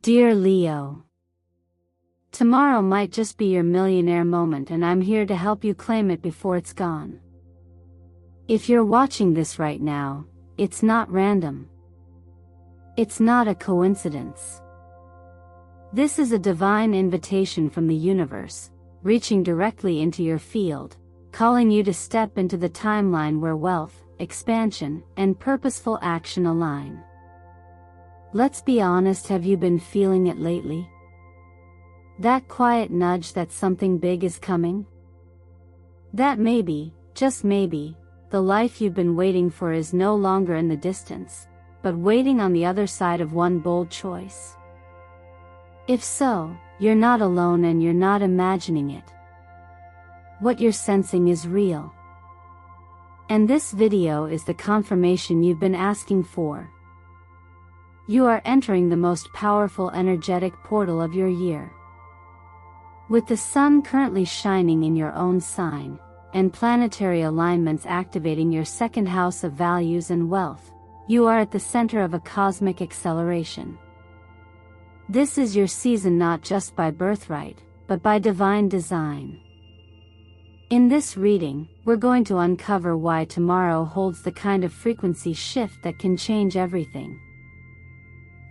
Dear Leo, tomorrow might just be your millionaire moment, and I'm here to help you claim it before it's gone. If you're watching this right now, it's not random. It's not a coincidence. This is a divine invitation from the universe, reaching directly into your field, calling you to step into the timeline where wealth, expansion, and purposeful action align. Let's be honest, have you been feeling it lately? That quiet nudge that something big is coming? That maybe, just maybe, the life you've been waiting for is no longer in the distance, but waiting on the other side of one bold choice? If so, you're not alone and you're not imagining it. What you're sensing is real. And this video is the confirmation you've been asking for. You are entering the most powerful energetic portal of your year. With the sun currently shining in your own sign, and planetary alignments activating your second house of values and wealth, you are at the center of a cosmic acceleration. This is your season not just by birthright, but by divine design. In this reading, we're going to uncover why tomorrow holds the kind of frequency shift that can change everything.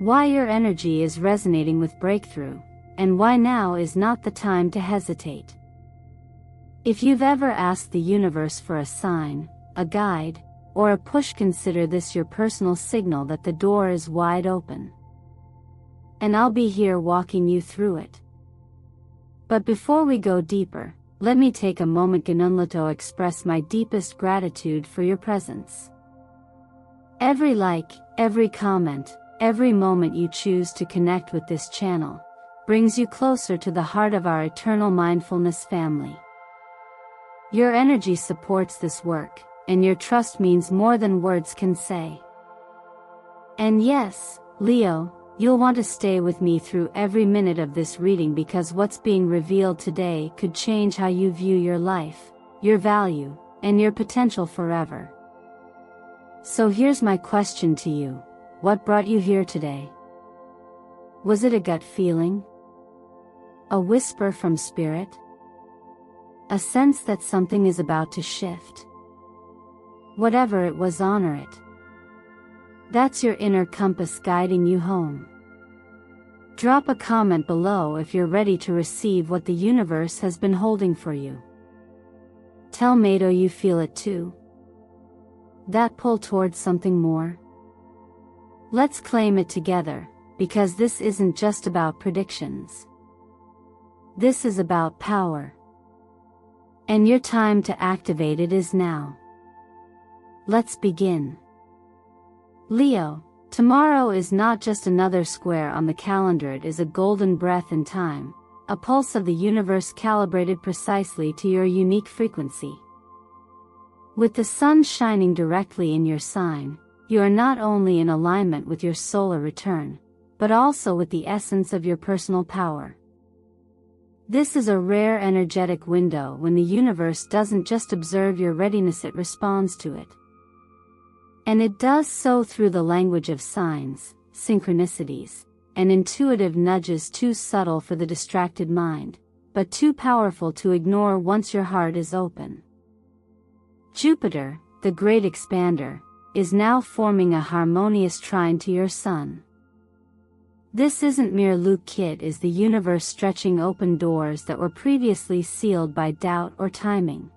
Why your energy is resonating with breakthrough, and why now is not the time to hesitate. If you've ever asked the universe for a sign, a guide, or a push, consider this your personal signal that the door is wide open. And I'll be here walking you through it. But before we go deeper, let me take a moment to express my deepest gratitude for your presence. Every like, every comment, every moment you choose to connect with this channel brings you closer to the heart of our eternal mindfulness family. Your energy supports this work, and your trust means more than words can say. And yes, Leo, you'll want to stay with me through every minute of this reading, because what's being revealed today could change how you view your life, your value, and your potential forever. So here's my question to you. What brought you here today? Was it a gut feeling? A whisper from spirit? A sense that something is about to shift? Whatever it was, honor it. That's your inner compass guiding you home. Drop a comment below if you're ready to receive what the universe has been holding for you. Tell me, do you feel it too? That pull towards something more? Let's claim it together, because this isn't just about predictions. This is about power. And your time to activate it is now. Let's begin. Leo, tomorrow is not just another square on the calendar, it is a golden breath in time, a pulse of the universe calibrated precisely to your unique frequency. With the sun shining directly in your sign, you are not only in alignment with your solar return, but also with the essence of your personal power. This is a rare energetic window when the universe doesn't just observe your readiness, it responds to it. And it does so through the language of signs, synchronicities, and intuitive nudges too subtle for the distracted mind, but too powerful to ignore once your heart is open. Jupiter, the great expander, is now forming a harmonious trine to your sun. This isn't mere luck, it is the universe stretching open doors that were previously sealed by doubt or timing.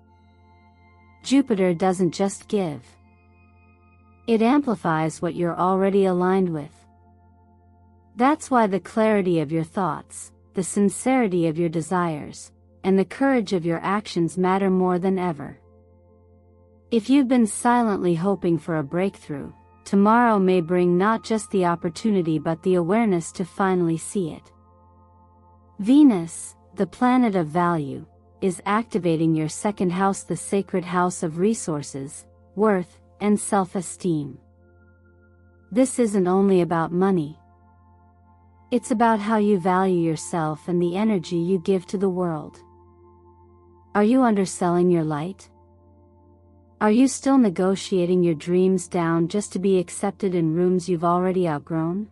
Jupiter doesn't just give. It amplifies what you're already aligned with. That's why the clarity of your thoughts, the sincerity of your desires, and the courage of your actions matter more than ever. If you've been silently hoping for a breakthrough, tomorrow may bring not just the opportunity but the awareness to finally see it. Venus, the planet of value, is activating your second house, the sacred house of resources, worth, and self-esteem. This isn't only about money. It's about how you value yourself and the energy you give to the world. Are you underselling your light? Are you still negotiating your dreams down just to be accepted in rooms you've already outgrown?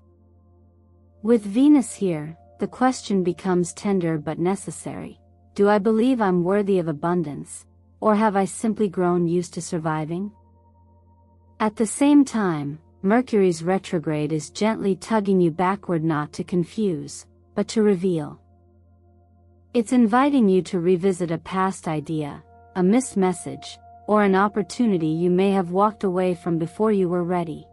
With Venus here, the question becomes tender but necessary. Do I believe I'm worthy of abundance, or have I simply grown used to surviving? At the same time, Mercury's retrograde is gently tugging you backward, not to confuse, but to reveal. It's inviting you to revisit a past idea, a missed message, or an opportunity you may have walked away from before you were ready.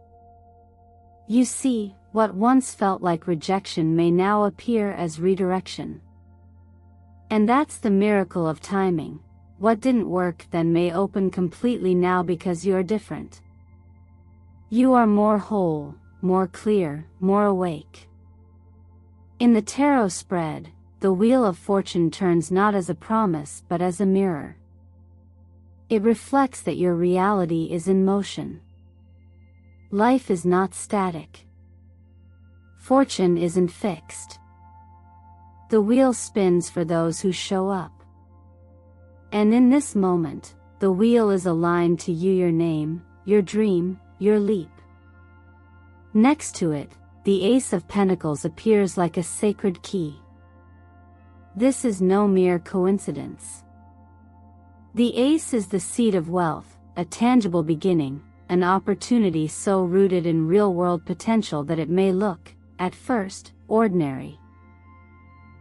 You see, what once felt like rejection may now appear as redirection. And that's the miracle of timing. What didn't work then may open completely now because you're different. You are more whole, more clear, more awake. In the tarot spread, the Wheel of Fortune turns not as a promise but as a mirror. It reflects that your reality is in motion. Life is not static. Fortune isn't fixed. The wheel spins for those who show up. And in this moment, the wheel is aligned to you, your name, your dream, your leap. Next to it, the Ace of Pentacles appears like a sacred key. This is no mere coincidence. The ace is the seed of wealth, a tangible beginning, an opportunity so rooted in real-world potential that it may look, at first, ordinary.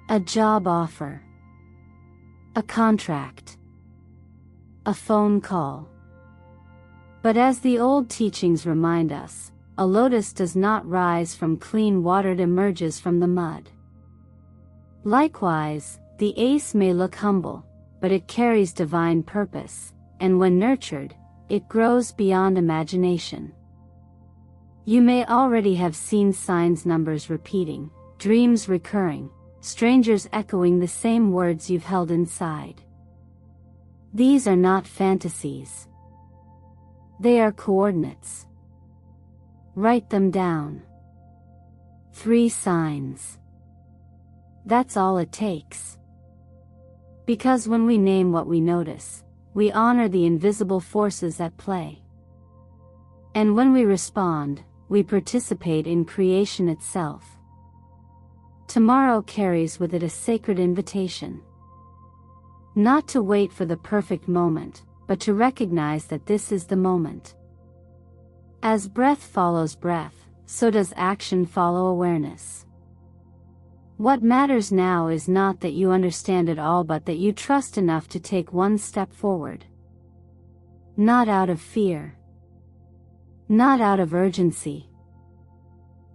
A job offer. A contract. A phone call. But as the old teachings remind us, a lotus does not rise from clean water, it emerges from the mud. Likewise, the ace may look humble, but it carries divine purpose, and when nurtured, it grows beyond imagination. You may already have seen signs, numbers repeating, dreams recurring, strangers echoing the same words you've held inside. These are not fantasies. They are coordinates. Write them down. 3 signs. That's all it takes. Because when we name what we notice, we honor the invisible forces at play. And when we respond, we participate in creation itself. Tomorrow carries with it a sacred invitation. Not to wait for the perfect moment, but to recognize that this is the moment. As breath follows breath, so does action follow awareness. What matters now is not that you understand it all, but that you trust enough to take one step forward. Not out of fear. Not out of urgency.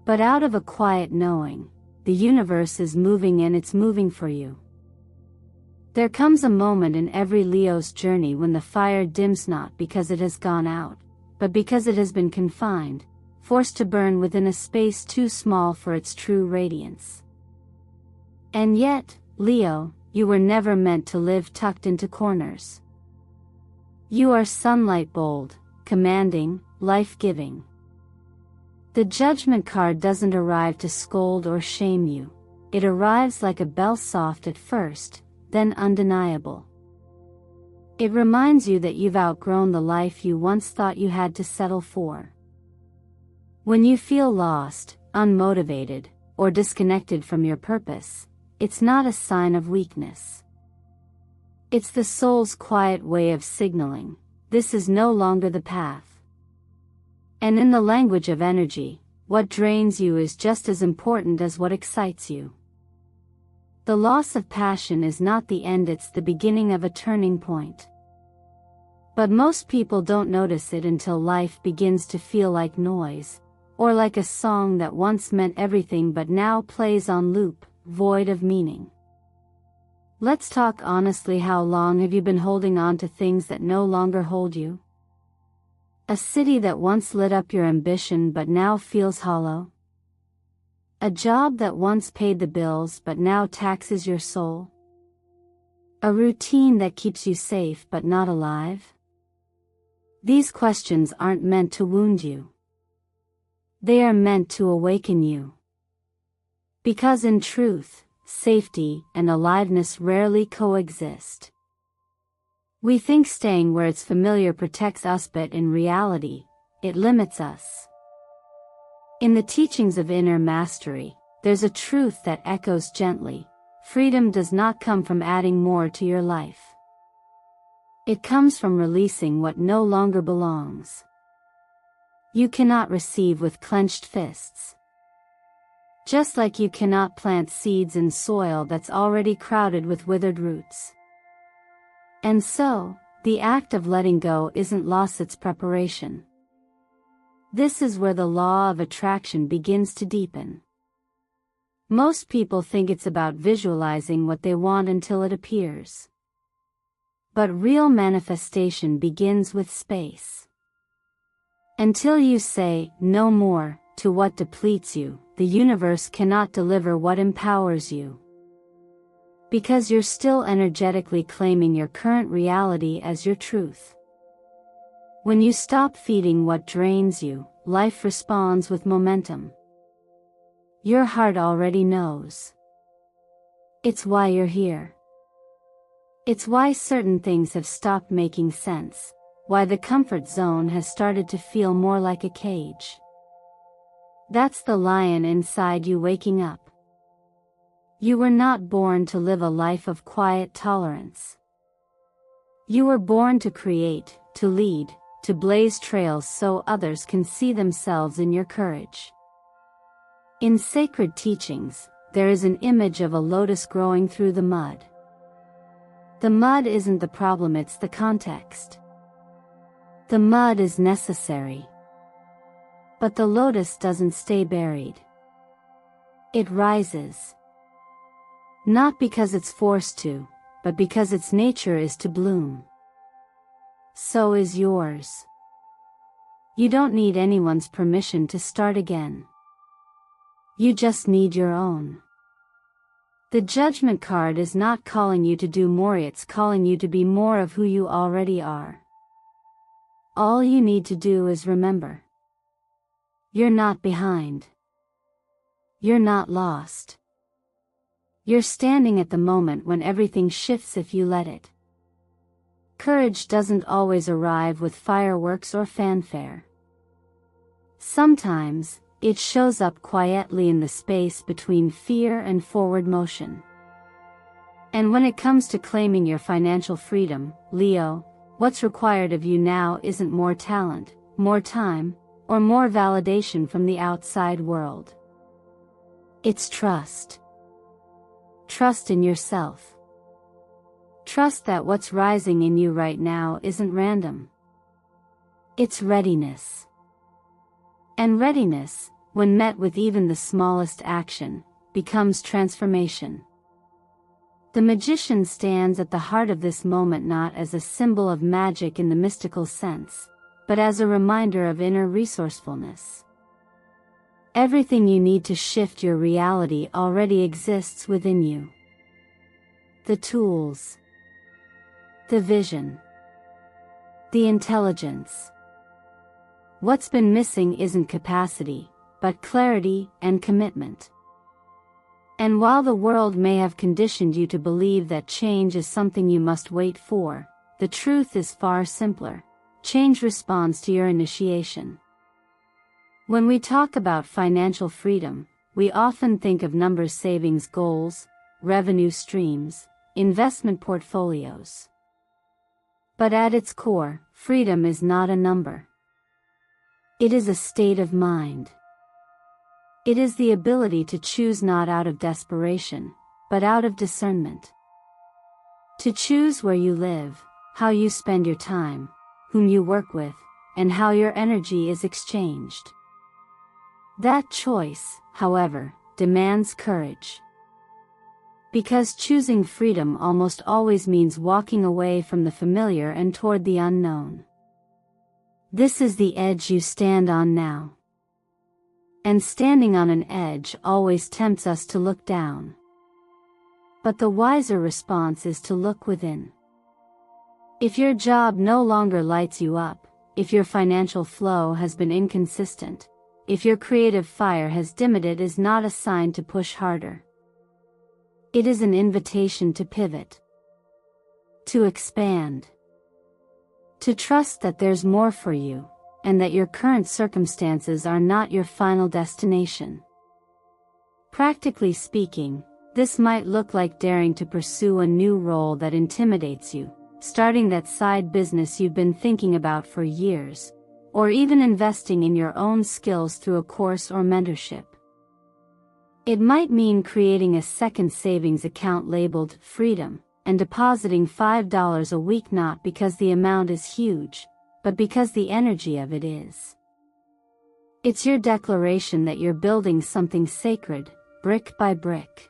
But out of a quiet knowing, the universe is moving and it's moving for you. There comes a moment in every Leo's journey when the fire dims, not because it has gone out, but because it has been confined, forced to burn within a space too small for its true radiance. And yet, Leo, you were never meant to live tucked into corners. You are sunlight, bold, commanding, life-giving. The judgment card doesn't arrive to scold or shame you. It arrives like a bell, soft at first, then undeniable. It reminds you that you've outgrown the life you once thought you had to settle for. When you feel lost, unmotivated, or disconnected from your purpose, it's not a sign of weakness. It's the soul's quiet way of signaling, this is no longer the path. And in the language of energy, what drains you is just as important as what excites you. The loss of passion is not the end, it's the beginning of a turning point. But most people don't notice it until life begins to feel like noise, or like a song that once meant everything but now plays on loop, void of meaning. Let's talk honestly. How long have you been holding on to things that no longer hold you? A city that once lit up your ambition but now feels hollow? A job that once paid the bills but now taxes your soul? A routine that keeps you safe but not alive? These questions aren't meant to wound you. They are meant to awaken you. Because in truth, safety and aliveness rarely coexist. We think staying where it's familiar protects us, but in reality, it limits us. In the teachings of inner mastery, there's a truth that echoes gently. Freedom does not come from adding more to your life. It comes from releasing what no longer belongs. You cannot receive with clenched fists. Just like you cannot plant seeds in soil that's already crowded with withered roots. And so, the act of letting go isn't loss, it's preparation. This is where the law of attraction begins to deepen. Most people think it's about visualizing what they want until it appears. But real manifestation begins with space. Until you say, no more, to what depletes you, the universe cannot deliver what empowers you. Because you're still energetically claiming your current reality as your truth. When you stop feeding what drains you, life responds with momentum. Your heart already knows. It's why you're here. It's why certain things have stopped making sense, why the comfort zone has started to feel more like a cage. That's the lion inside you waking up. You were not born to live a life of quiet tolerance. You were born to create, to lead, to blaze trails so others can see themselves in your courage. In sacred teachings, there is an image of a lotus growing through the mud. The mud isn't the problem, it's the context. The mud is necessary. But the lotus doesn't stay buried. It rises. Not because it's forced to, but because its nature is to bloom. So is yours. You don't need anyone's permission to start again. You just need your own. The judgment card is not calling you to do more, it's calling you to be more of who you already are. All you need to do is remember. You're not behind. You're not lost. You're standing at the moment when everything shifts if you let it. Courage doesn't always arrive with fireworks or fanfare. Sometimes, it shows up quietly in the space between fear and forward motion. And when it comes to claiming your financial freedom, Leo, what's required of you now isn't more talent, more time, or more validation from the outside world. It's trust. Trust in yourself. Trust that what's rising in you right now isn't random. It's readiness. And readiness, when met with even the smallest action, becomes transformation. The magician stands at the heart of this moment not as a symbol of magic in the mystical sense, but as a reminder of inner resourcefulness. Everything you need to shift your reality already exists within you. The tools, the vision, the intelligence. What's been missing isn't capacity, but clarity and commitment. And while the world may have conditioned you to believe that change is something you must wait for, the truth is far simpler. Change responds to your initiation. When we talk about financial freedom, we often think of numbers, savings goals, revenue streams, investment portfolios. But at its core, freedom is not a number. It is a state of mind. It is the ability to choose not out of desperation, but out of discernment. To choose where you live, how you spend your time, whom you work with, and how your energy is exchanged. That choice, however, demands courage. Because choosing freedom almost always means walking away from the familiar and toward the unknown. This is the edge you stand on now. And standing on an edge always tempts us to look down. But the wiser response is to look within. If your job no longer lights you up, if your financial flow has been inconsistent, if your creative fire has dimmed, it is not a sign to push harder. It is an invitation to pivot, to expand, to trust that there's more for you, and that your current circumstances are not your final destination. Practically speaking, this might look like daring to pursue a new role that intimidates you, starting that side business you've been thinking about for years, or even investing in your own skills through a course or mentorship. It might mean creating a second savings account labeled Freedom, and depositing $5 a week, not because the amount is huge, but because the energy of it is. It's your declaration that you're building something sacred, brick by brick.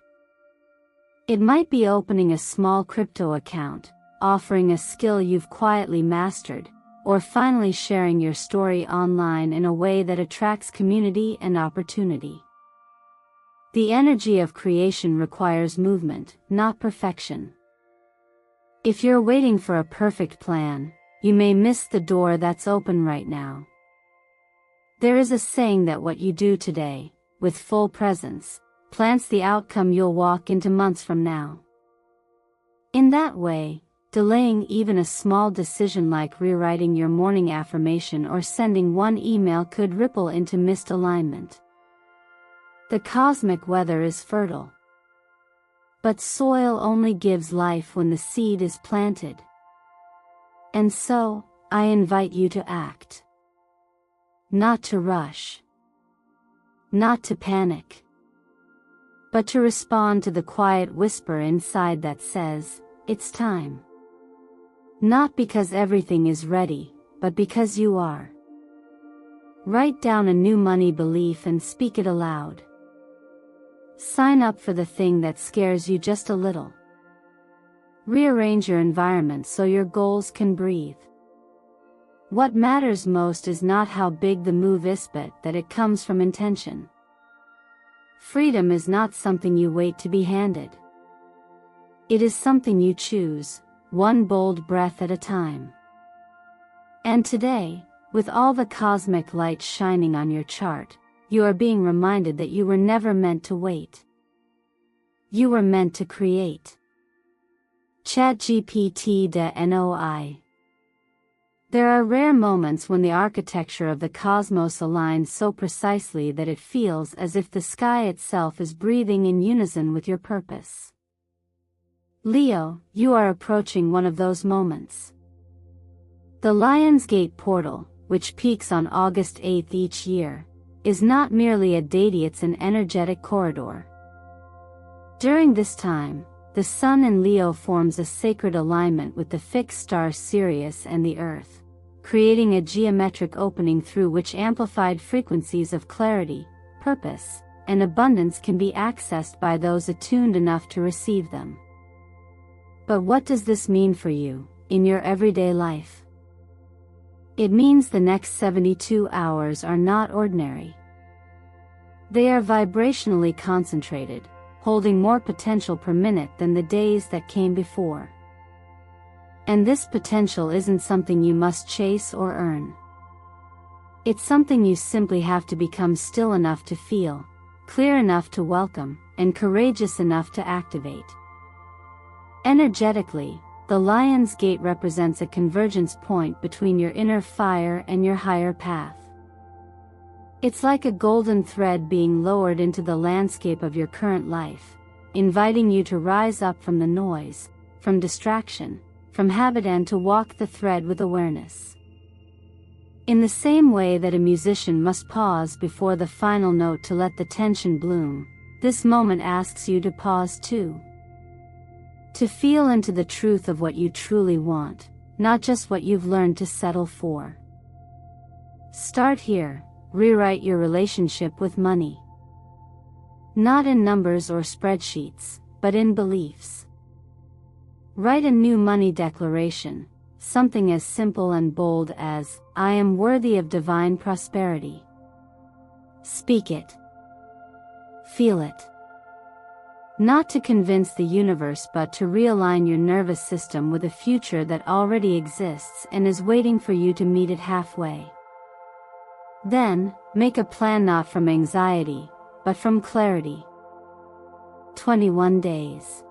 It might be opening a small crypto account, offering a skill you've quietly mastered, or finally sharing your story online in a way that attracts community and opportunity. The energy of creation requires movement, not perfection. If you're waiting for a perfect plan, you may miss the door that's open right now. There is a saying that what you do today, with full presence, plants the outcome you'll walk into months from now. In that way, delaying even a small decision like rewriting your morning affirmation or sending one email could ripple into missed alignment. The cosmic weather is fertile. But soil only gives life when the seed is planted. And so, I invite you to act. Not to rush. Not to panic. But to respond to the quiet whisper inside that says, it's time. Not because everything is ready, but because you are. Write down a new money belief and speak it aloud. Sign up for the thing that scares you just a little. Rearrange your environment so your goals can breathe. What matters most is not how big the move is, but that it comes from intention. Freedom is not something you wait to be handed. It is something you choose, one bold breath at a time. And today, with all the cosmic light shining on your chart, you are being reminded that you were never meant to wait. You were meant to create. ChatGPT NOI. There are rare moments when the architecture of the cosmos aligns so precisely that it feels as if the sky itself is breathing in unison with your purpose. Leo, you are approaching one of those moments. The Lion's Gate portal, which peaks on August 8th each year, is not merely a date, it's an energetic corridor. During this time, the Sun in Leo forms a sacred alignment with the fixed star Sirius and the Earth, creating a geometric opening through which amplified frequencies of clarity, purpose, and abundance can be accessed by those attuned enough to receive them. But what does this mean for you, in your everyday life? It means the next 72 hours are not ordinary. They are vibrationally concentrated, holding more potential per minute than the days that came before. And this potential isn't something you must chase or earn. It's something you simply have to become still enough to feel, clear enough to welcome, and courageous enough to activate. Energetically, the Lion's Gate represents a convergence point between your inner fire and your higher path. It's like a golden thread being lowered into the landscape of your current life, inviting you to rise up from the noise, from distraction, from habit, and to walk the thread with awareness. In the same way that a musician must pause before the final note to let the tension bloom, this moment asks you to pause too. To feel into the truth of what you truly want, not just what you've learned to settle for. Start here, rewrite your relationship with money. Not in numbers or spreadsheets, but in beliefs. Write a new money declaration, something as simple and bold as, I am worthy of divine prosperity. Speak it. Feel it. Not to convince the universe, but to realign your nervous system with a future that already exists and is waiting for you to meet it halfway. Then, make a plan not from anxiety, but from clarity. 21 days.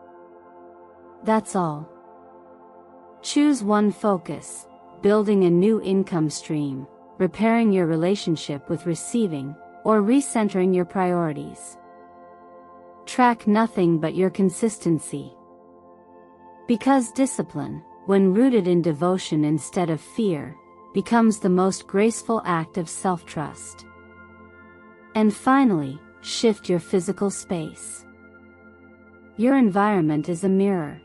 That's all. Choose one focus, building a new income stream, repairing your relationship with receiving, or recentering your priorities. track nothing but your consistency. Because discipline, when rooted in devotion instead of fear, becomes the most graceful act of self-trust. And finally, shift your physical space. Your environment is a mirror.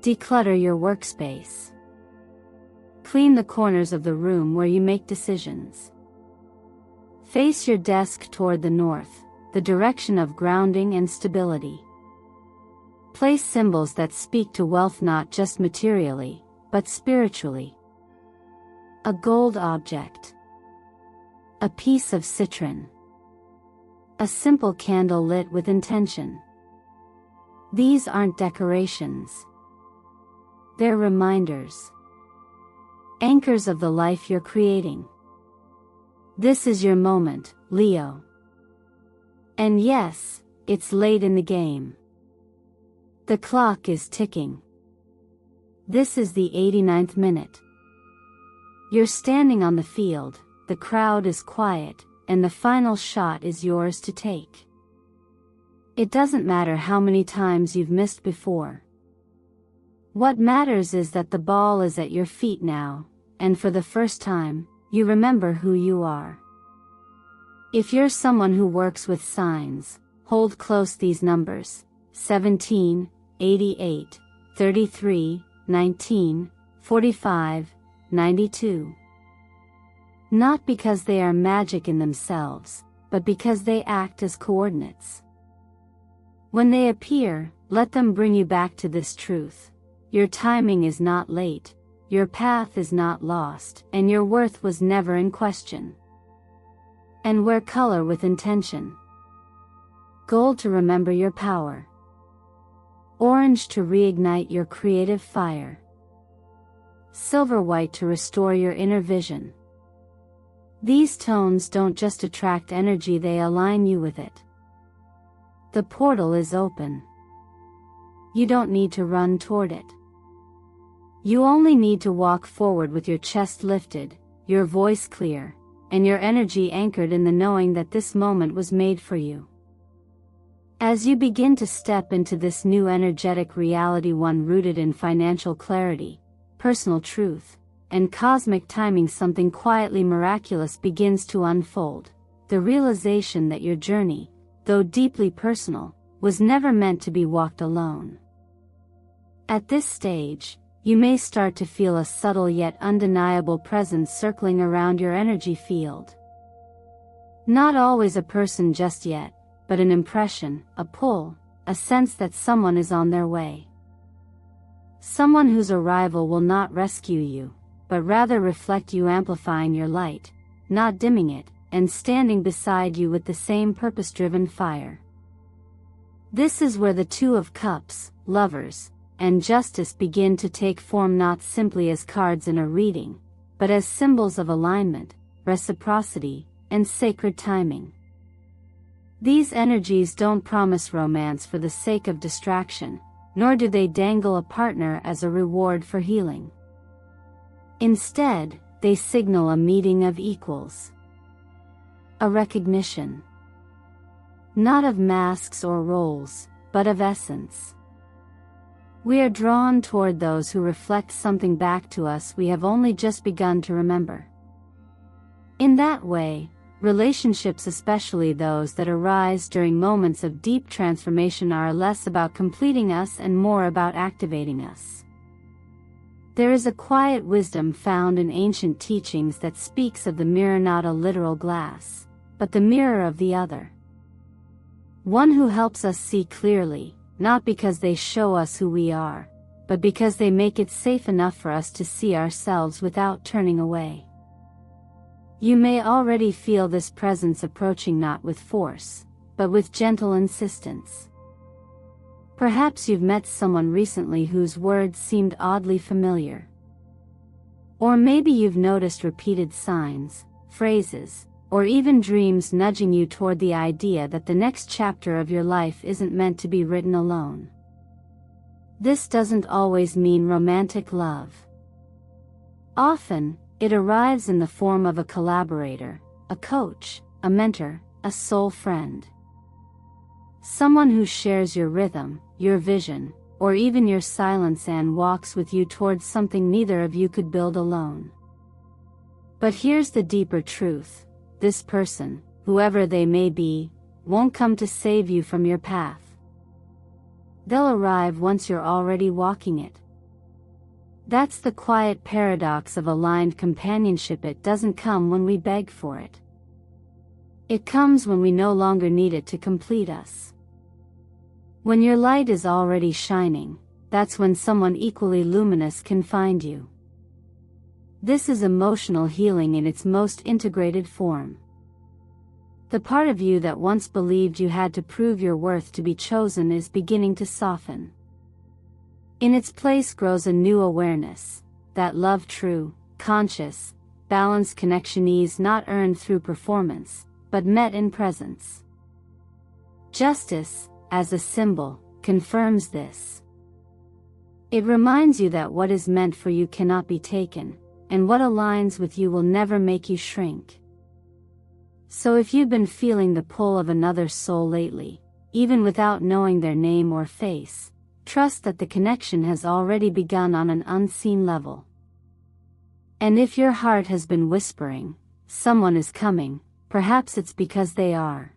Declutter your workspace. Clean the corners of the room where you make decisions. Face your desk toward the north, the direction of grounding and stability. Place symbols that speak to wealth not just materially, but spiritually. A gold object. A piece of citron. A simple candle lit with intention. These aren't decorations. They're reminders. Anchors of the life you're creating. This is your moment, Leo. And yes, it's late in the game. The clock is ticking. This is the 89th minute. You're standing on the field, the crowd is quiet, and the final shot is yours to take. It doesn't matter how many times you've missed before. What matters is that the ball is at your feet now, and for the first time, you remember who you are. If you're someone who works with signs, hold close these numbers: 17, 88, 33, 19, 45, 92. Not because they are magic in themselves, but because they act as coordinates. When they appear, let them bring you back to this truth: your timing is not late, your path is not lost, and your worth was never in question. And wear color with intention. Gold to remember your power. Orange to reignite your creative fire. Silver white to restore your inner vision. These tones don't just attract energy, they align you with it. The portal is open. You don't need to run toward it. You only need to walk forward with your chest lifted, your voice clear, and your energy anchored in the knowing that this moment was made for you. As you begin to step into this new energetic reality, one rooted in financial clarity, personal truth, and cosmic timing, something quietly miraculous begins to unfold: the realization that your journey, though deeply personal, was never meant to be walked alone. At this stage, you may start to feel a subtle yet undeniable presence circling around your energy field. Not always a person just yet, but an impression, a pull, a sense that someone is on their way. Someone whose arrival will not rescue you, but rather reflect you, amplifying your light, not dimming it, and standing beside you with the same purpose-driven fire. This is where the Two of Cups, Lovers, and Justice begin to take form, not simply as cards in a reading, but as symbols of alignment, reciprocity, and sacred timing. These energies don't promise romance for the sake of distraction, nor do they dangle a partner as a reward for healing. Instead, they signal a meeting of equals. A recognition. Not of masks or roles, but of essence. We are drawn toward those who reflect something back to us we have only just begun to remember. In that way, relationships, especially those that arise during moments of deep transformation, are less about completing us and more about activating us. There is a quiet wisdom found in ancient teachings that speaks of the mirror, not a literal glass, but the mirror of the other. One who helps us see clearly, not because they show us who we are, but because they make it safe enough for us to see ourselves without turning away. You may already feel this presence approaching, not with force, but with gentle insistence. Perhaps you've met someone recently whose words seemed oddly familiar. Or maybe you've noticed repeated signs, phrases, or even dreams nudging you toward the idea that the next chapter of your life isn't meant to be written alone. This doesn't always mean romantic love. Often, it arrives in the form of a collaborator, a coach, a mentor, a soul friend. Someone who shares your rhythm, your vision, or even your silence and walks with you towards something neither of you could build alone. But here's the deeper truth. This person, whoever they may be, won't come to save you from your path. They'll arrive once you're already walking it. That's the quiet paradox of aligned companionship. It doesn't come when we beg for it. It comes when we no longer need it to complete us. When your light is already shining, that's when someone equally luminous can find you. This is emotional healing in its most integrated form. The part of you that once believed you had to prove your worth to be chosen is beginning to soften. In its place grows a new awareness, that love true, conscious, balanced connection is not earned through performance, but met in presence. Justice, as a symbol, confirms this. It reminds you that what is meant for you cannot be taken, and what aligns with you will never make you shrink. So if you've been feeling the pull of another soul lately, even without knowing their name or face, trust that the connection has already begun on an unseen level. And if your heart has been whispering, someone is coming, perhaps it's because they are.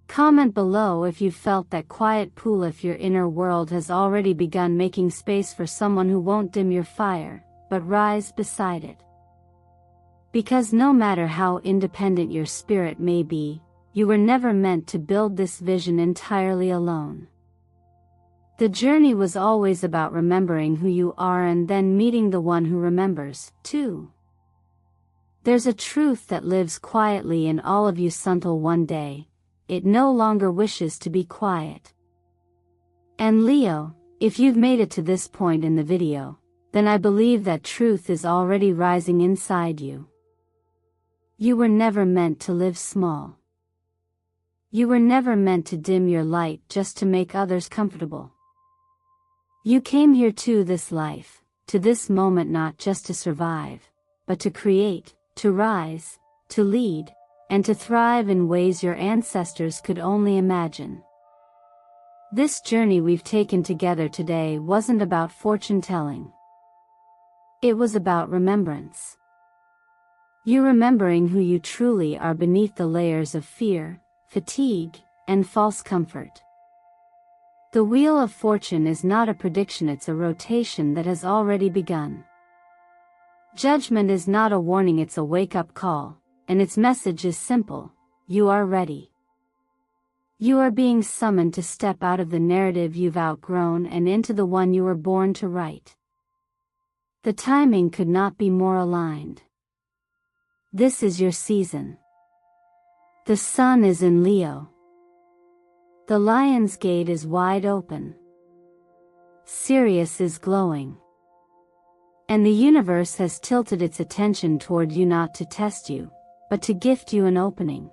Comment below if you felt that quiet pull, if your inner world has already begun making space for someone who won't dim your fire, but rise beside it. Because no matter how independent your spirit may be, you were never meant to build this vision entirely alone. The journey was always about remembering who you are and then meeting the one who remembers, too. There's a truth that lives quietly in all of you until one day, it no longer wishes to be quiet. And Leo, if you've made it to this point in the video, then I believe that truth is already rising inside you. You were never meant to live small. You were never meant to dim your light just to make others comfortable. You came here to this life, to this moment not just to survive, but to create, to rise, to lead, and to thrive in ways your ancestors could only imagine. This journey we've taken together today wasn't about fortune-telling. It was about remembrance. You remembering who you truly are beneath the layers of fear, fatigue, and false comfort. The wheel of fortune is not a prediction, it's a rotation that has already begun. Judgment is not a warning, it's a wake-up call, and its message is simple: you are ready. You are being summoned to step out of the narrative you've outgrown and into the one you were born to write. The timing could not be more aligned. This is your season. The sun is in Leo. The lion's gate is wide open. Sirius is glowing. And the universe has tilted its attention toward you not to test you, but to gift you an opening.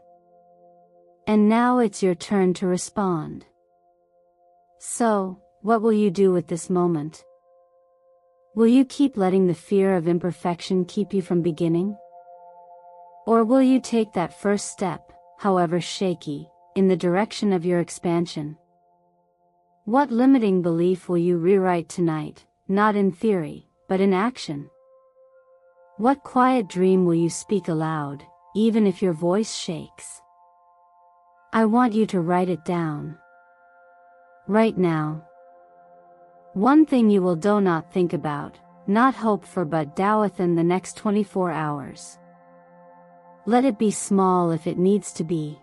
And now it's your turn to respond. So, what will you do with this moment? Will you keep letting the fear of imperfection keep you from beginning? Or will you take that first step, however shaky, in the direction of your expansion? What limiting belief will you rewrite tonight, not in theory, but in action? What quiet dream will you speak aloud, even if your voice shakes? I want you to write it down. Right now. One thing you will do not think about, not hope for, but do within the next 24 hours. Let it be small if it needs to be.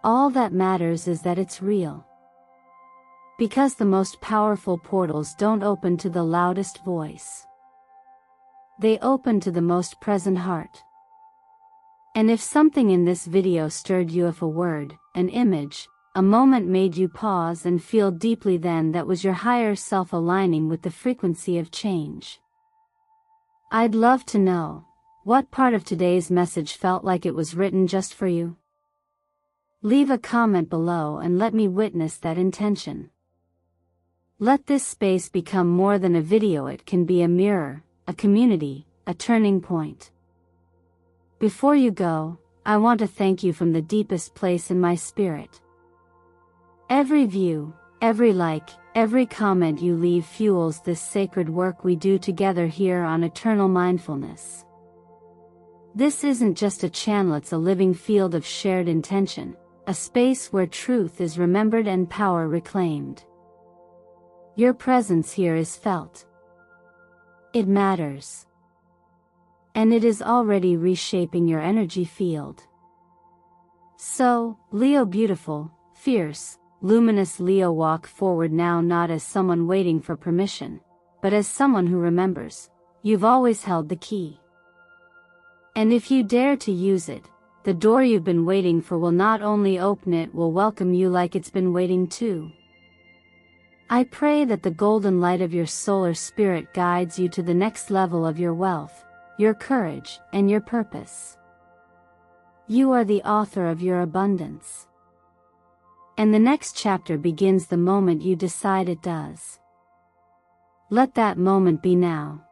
All that matters is that it's real. Because the most powerful portals don't open to the loudest voice. They open to the most present heart. And if something in this video stirred you, if a word, an image, a moment made you pause and feel deeply, then that was your higher self aligning with the frequency of change. I'd love to know, what part of today's message felt like it was written just for you? Leave a comment below and let me witness that intention. Let this space become more than a video, it can be a mirror, a community, a turning point. Before you go, I want to thank you from the deepest place in my spirit. Every view, every like, every comment you leave fuels this sacred work we do together here on Eternal Mindfulness. This isn't just a channel, it's a living field of shared intention, a space where truth is remembered and power reclaimed. Your presence here is felt. It matters. And it is already reshaping your energy field. So, Leo beautiful, fierce, luminous Leo, walk forward now, not as someone waiting for permission, but as someone who remembers, you've always held the key. And if you dare to use it, the door you've been waiting for will not only open, it will welcome you like it's been waiting too. I pray that the golden light of your solar spirit guides you to the next level of your wealth, your courage, and your purpose. You are the author of your abundance. And the next chapter begins the moment you decide it does. Let that moment be now.